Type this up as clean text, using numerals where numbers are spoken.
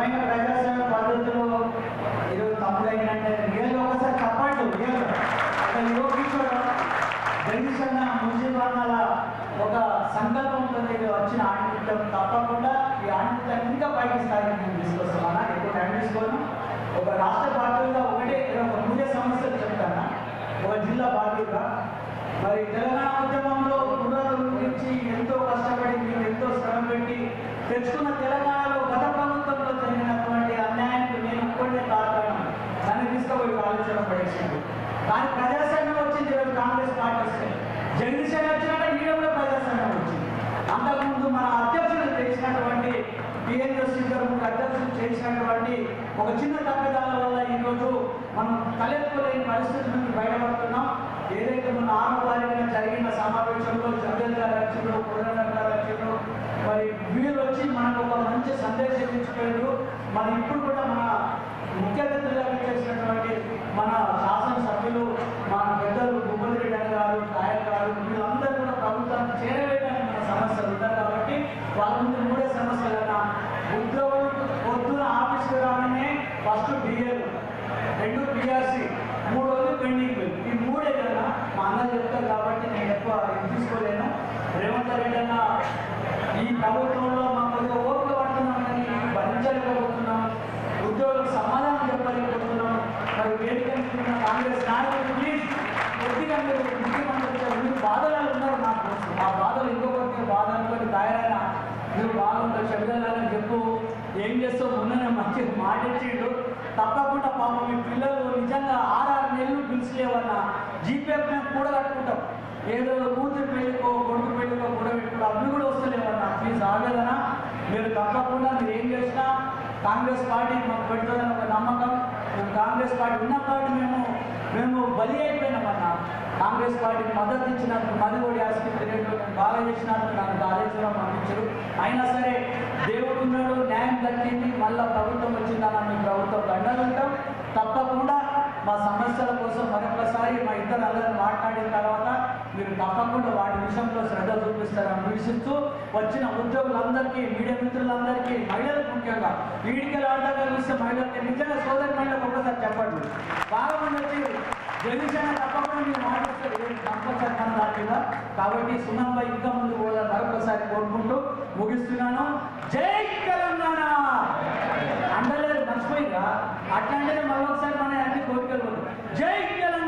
నిజమైన ప్రజాస్వామ్య పద్ధతిలో ఈరోజు తమ్ముడు అయినంటే రియల్గా ఒకసారి చెప్పండి. రియల్గా ఒక యోగేశ్వర జగదీశన్న మున్సిపాల ఒక సంకల్పంతో వచ్చిన ఆణిముత్యం తప్పకుండా ఈ ఆణిముత్యం ఇంకా పైకి స్థాయికి నేను తీసుకొస్తామన్నా. ఎక్కువ టైం తీసుకోను. ఒక రాష్ట్ర బాధ్యులుగా ఒకటే ఒక పూజ సమస్యలు చెప్తాను. ఒక జిల్లా బాధ్యులుగా మరి తెలంగాణ ఉద్యమంలో పునరుద్ధరణ గురించి ఎంతో కష్టపడి మీరు ఎంతో శ్రమ పెట్టి తెచ్చుకున్న తెలంగాణలో గత ప్రభుత్వంలో జరిగినటువంటి అన్యాయానికి నేను ఒక్కడే కారణం. దాన్ని తీసుకుపోయి ఆలోచన పడేసింది. కానీ ప్రజాస్వామ్యం వచ్చింది. ఈరోజు కాంగ్రెస్ పార్టీ వస్తే జగదీశ్వర్ వచ్చినాక ఈడలో ప్రజాస్వామ్యం వచ్చింది. అంతకుముందు మన అధ్యక్షులు చేసినటువంటి పిఎన్ఎస్ అధ్యక్షులు చేసినటువంటి ఒక చిన్న తప్పిదాల వల్ల ఈరోజు మనం తలెత్తుకోలేని పరిస్థితి నుంచి బయటపడుతున్నాం. ఏదైతే మన 6వ తారీఖున జరిగిన సమావేశంలో జగన్ గారు వచ్చిండ్రు, కోదండ గారు వచ్చిండ్రు, మరి వీళ్ళు వచ్చి మనకు ఒక మంచి సందేశం ఇచ్చిపోయారు. మరి ఇప్పుడు కూడా మన ముఖ్య అతిథులుగా చేసినటువంటి మన శాసనసభ్యులు మన పెద్దలు గుమ్మరెడ్డి గారు, నాయక్ గారు వీళ్ళందరూ కూడా ప్రభుత్వాన్ని చేరవేయడానికి మన సమస్యలు ఉంటారు. కాబట్టి వాళ్ళ ముందు 3 సమస్యలు అన్నా ఉద్యోగులు పొద్దున ఆఫీస్కి రాగానే ఫస్ట్ డిఏలు, 2 పిఆర్సీ, 3 పెండింగ్ బిల్. ఈ 3 కదా మా అన్న చెప్తారు. కాబట్టి నేను ఎక్కువ తీసుకోలేను. రేవంత్ రెడ్డి అన్న ఈ ప్రభుత్వంలో మా కొద్దిగా ఓపిక పడుతున్నాం కానీ భరించలేకపోతున్నాం. ఉద్యోగులకు సమాధానం చెప్పలేకపోతున్నాం. మరి వేదిక కాంగ్రెస్ నాయకులు ప్లీజ్ కొద్దిగా మీరు ముఖ్యమంత్రి బాధలు ఉన్నారు. నాకు ఆ బాధలు ఇంకొకరికి బాధ అనుకోని తయారైనా మీరు బాగుంటారు చెబుదాలని చెప్పు. ఏం చేస్తావు మొన్ననే మంచి మాట ఇచ్చిండు. తప్పకుండా పాపం మీ పిల్లలు నిజంగా 6 నెలలు పిలిచిలేవన్నా జీపీఎఫ్ మేము కూడా కట్టుకుంటాం. ఏదో కూతురు పెళ్ళికో కొడుకు పెళ్ళికో కూడా పెట్టుకుంటాం. అవి కూడా వస్తలేవన్నా. ప్లీజ్ ఆగేదనా. మీరు తప్పకుండా మీరు ఏం చేసినా కాంగ్రెస్ పార్టీ మాకు పెడుతుందని ఒక నమ్మకం. మేము కాంగ్రెస్ పార్టీ ఉన్న పార్టీ మేము బలి అయిపోయినామన్నా. కాంగ్రెస్ పార్టీకి మద్దతు ఇచ్చినందుకు మదిగోడి ఆసుపత్రి రేట్లు నేను బాగా చేసినందుకు నాకు ఆదేశంగా పంపించారు. అయినా సరే దేవుడు ఉన్నాడు, న్యాయం దక్కింది, మళ్ళీ ప్రభుత్వం వచ్చిందన్న మీ ప్రభుత్వం అండలుంటాం. తప్పకుండా మా సమస్యల కోసం మరొకసారి మా ఇద్దరు అందరూ మాట్లాడిన తర్వాత మీరు తప్పకుండా వాటి విషయంలో శ్రద్ధ చూపిస్తారని విశ్వసిస్తూ వచ్చిన ఉద్యోగులందరికీ, మీడియా మిత్రులందరికీ, మహిళలకు ముఖ్యంగా వీడికలు ఆడగా చూస్తే మహిళలకి నిజంగా సోదరి మహిళలకు ఒక్కసారి చెప్పండి. బాగా మంది వచ్చి జగదీశన్న తప్పకుండా మీరు మాట్లాడతారు కంపల్సరీ దాటిగా. కాబట్టి సున్నంపై ఇంకా ముందు కూడా మరొకసారి కోరుకుంటూ ముగిస్తున్నాను. జై తెలంగాణ. అందరూ మర్చిపోయిగా అట్లాంటిదే మరొకసారి మన అన్ని కోరికలు. జై తెలంగాణ.